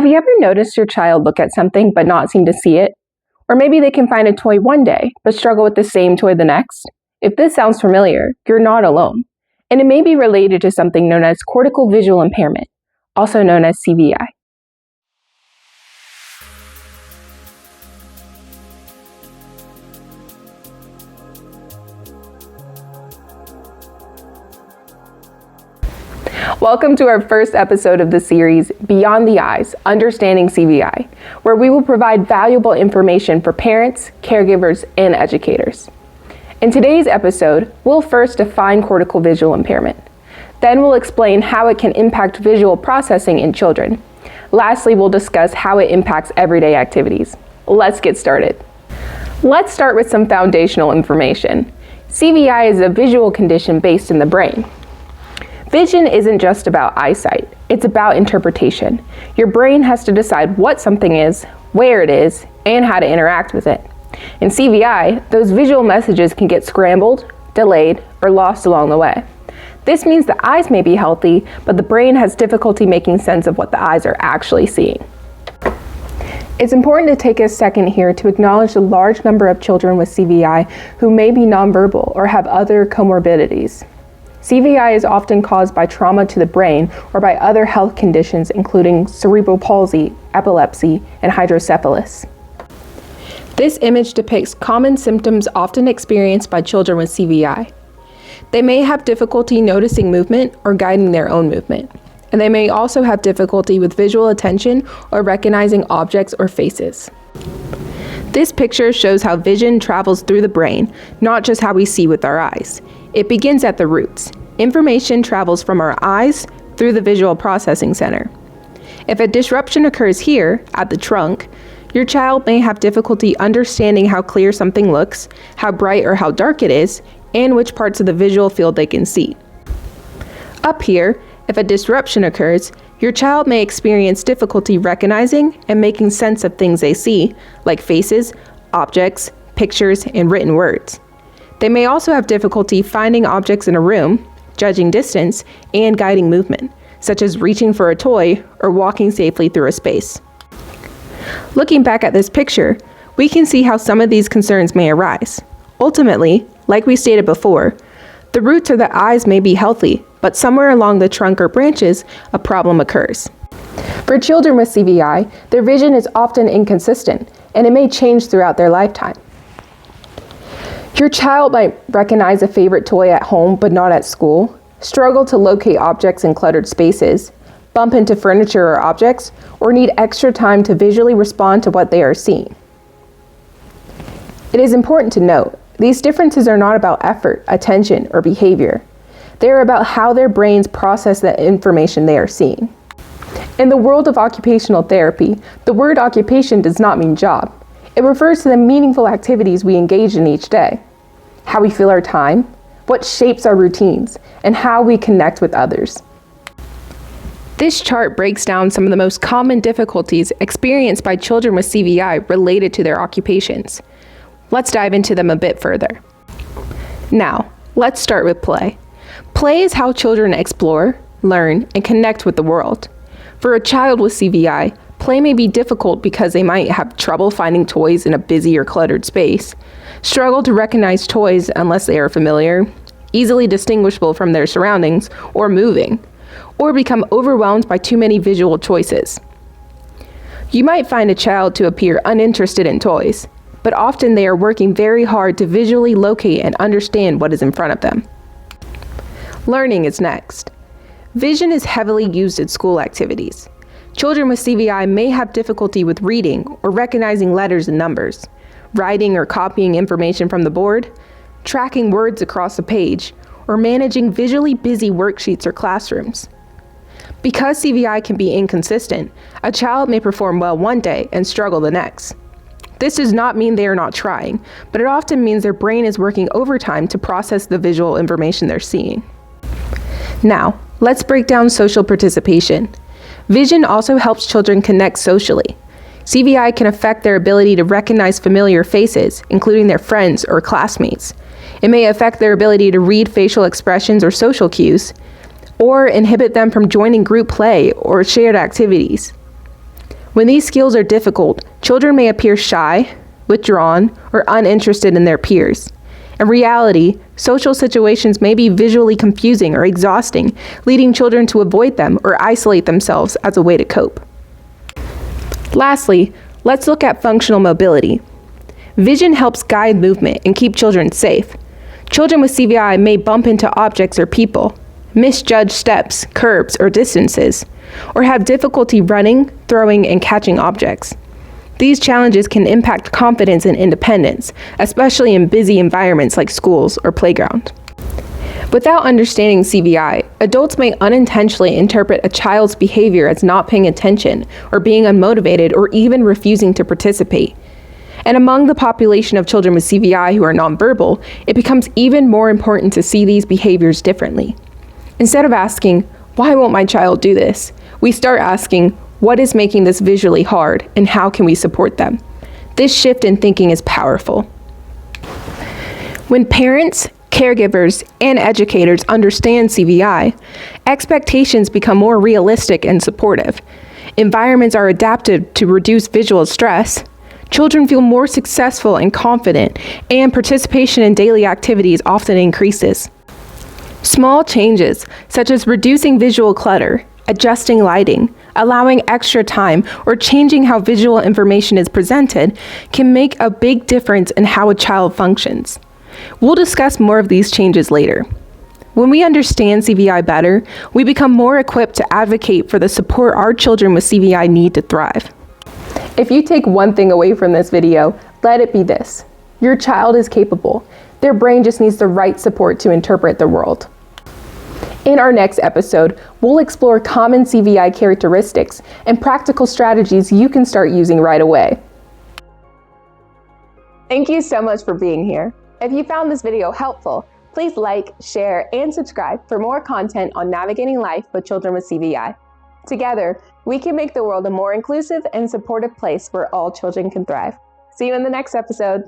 Have you ever noticed your child look at something but not seem to see it? Or maybe they can find a toy one day but struggle with the same toy the next? If this sounds familiar, you're not alone, and it may be related to something known as cortical visual impairment, also known as CVI. Welcome to our first episode of the series, Beyond the Eyes, Understanding CVI, where we will provide valuable information for parents, caregivers, and educators. In today's episode, we'll first define cortical visual impairment. Then we'll explain how it can impact visual processing in children. Lastly, we'll discuss how it impacts everyday activities. Let's get started. Let's start with some foundational information. CVI is a visual condition based in the brain. Vision isn't just about eyesight, it's about interpretation. Your brain has to decide what something is, where it is, and how to interact with it. In CVI, those visual messages can get scrambled, delayed, or lost along the way. This means the eyes may be healthy, but the brain has difficulty making sense of what the eyes are actually seeing. It's important to take a second here to acknowledge the large number of children with CVI who may be nonverbal or have other comorbidities. CVI is often caused by trauma to the brain or by other health conditions including cerebral palsy, epilepsy, and hydrocephalus. This image depicts common symptoms often experienced by children with CVI. They may have difficulty noticing movement or guiding their own movement, and they may also have difficulty with visual attention or recognizing objects or faces. This picture shows how vision travels through the brain, not just how we see with our eyes. It begins at the roots. Information travels from our eyes through the visual processing center. If a disruption occurs here, at the trunk, your child may have difficulty understanding how clear something looks, how bright or how dark it is, and which parts of the visual field they can see. Up here, if a disruption occurs, your child may experience difficulty recognizing and making sense of things they see, like faces, objects, pictures, and written words. They may also have difficulty finding objects in a room, judging distance, and guiding movement, such as reaching for a toy or walking safely through a space. Looking back at this picture, we can see how some of these concerns may arise. Ultimately, like we stated before, the roots or the eyes may be healthy, but somewhere along the trunk or branches, a problem occurs. For children with CVI, their vision is often inconsistent, and it may change throughout their lifetime. Your child might recognize a favorite toy at home but not at school, struggle to locate objects in cluttered spaces, bump into furniture or objects, or need extra time to visually respond to what they are seeing. It is important to note, these differences are not about effort, attention, or behavior. They are about how their brains process the information they are seeing. In the world of occupational therapy, the word occupation does not mean job. It refers to the meaningful activities we engage in each day, how we fill our time, what shapes our routines, and how we connect with others. This chart breaks down some of the most common difficulties experienced by children with CVI related to their occupations. Let's dive into them a bit further. Now, let's start with play. Play is how children explore, learn, and connect with the world. For a child with CVI, play may be difficult because they might have trouble finding toys in a busy or cluttered space, struggle to recognize toys unless they are familiar, easily distinguishable from their surroundings, or moving, or become overwhelmed by too many visual choices. You might find a child to appear uninterested in toys, but often they are working very hard to visually locate and understand what is in front of them. Learning is next. Vision is heavily used in school activities. Children with CVI may have difficulty with reading or recognizing letters and numbers, writing or copying information from the board, tracking words across a page, or managing visually busy worksheets or classrooms. Because CVI can be inconsistent, a child may perform well one day and struggle the next. This does not mean they are not trying, but it often means their brain is working overtime to process the visual information they're seeing. Now, let's break down social participation. Vision also helps children connect socially. CVI can affect their ability to recognize familiar faces, including their friends or classmates. It may affect their ability to read facial expressions or social cues, or inhibit them from joining group play or shared activities. When these skills are difficult, children may appear shy, withdrawn, or uninterested in their peers. In reality, social situations may be visually confusing or exhausting, leading children to avoid them or isolate themselves as a way to cope. Lastly, let's look at functional mobility. Vision helps guide movement and keep children safe. Children with CVI may bump into objects or people, misjudge steps, curbs, or distances, or have difficulty running, throwing, and catching objects. These challenges can impact confidence and independence, especially in busy environments like schools or playground. Without understanding CVI, adults may unintentionally interpret a child's behavior as not paying attention, or being unmotivated, or even refusing to participate. And among the population of children with CVI who are nonverbal, it becomes even more important to see these behaviors differently. Instead of asking, "Why won't my child do this?" we start asking, "What is making this visually hard, and how can we support them?" This shift in thinking is powerful. When parents, caregivers, and educators understand CVI, expectations become more realistic and supportive. Environments are adapted to reduce visual stress. Children feel more successful and confident, and participation in daily activities often increases. Small changes, such as reducing visual clutter, adjusting lighting, allowing extra time, or changing how visual information is presented, can make a big difference in how a child functions. We'll discuss more of these changes later. When we understand CVI better, we become more equipped to advocate for the support our children with CVI need to thrive. If you take one thing away from this video, let it be this: your child is capable. Their brain just needs the right support to interpret the world. In our next episode, we'll explore common CVI characteristics and practical strategies you can start using right away. Thank you so much for being here. If you found this video helpful, please like, share, and subscribe for more content on navigating life with children with CVI. Together, we can make the world a more inclusive and supportive place where all children can thrive. See you in the next episode.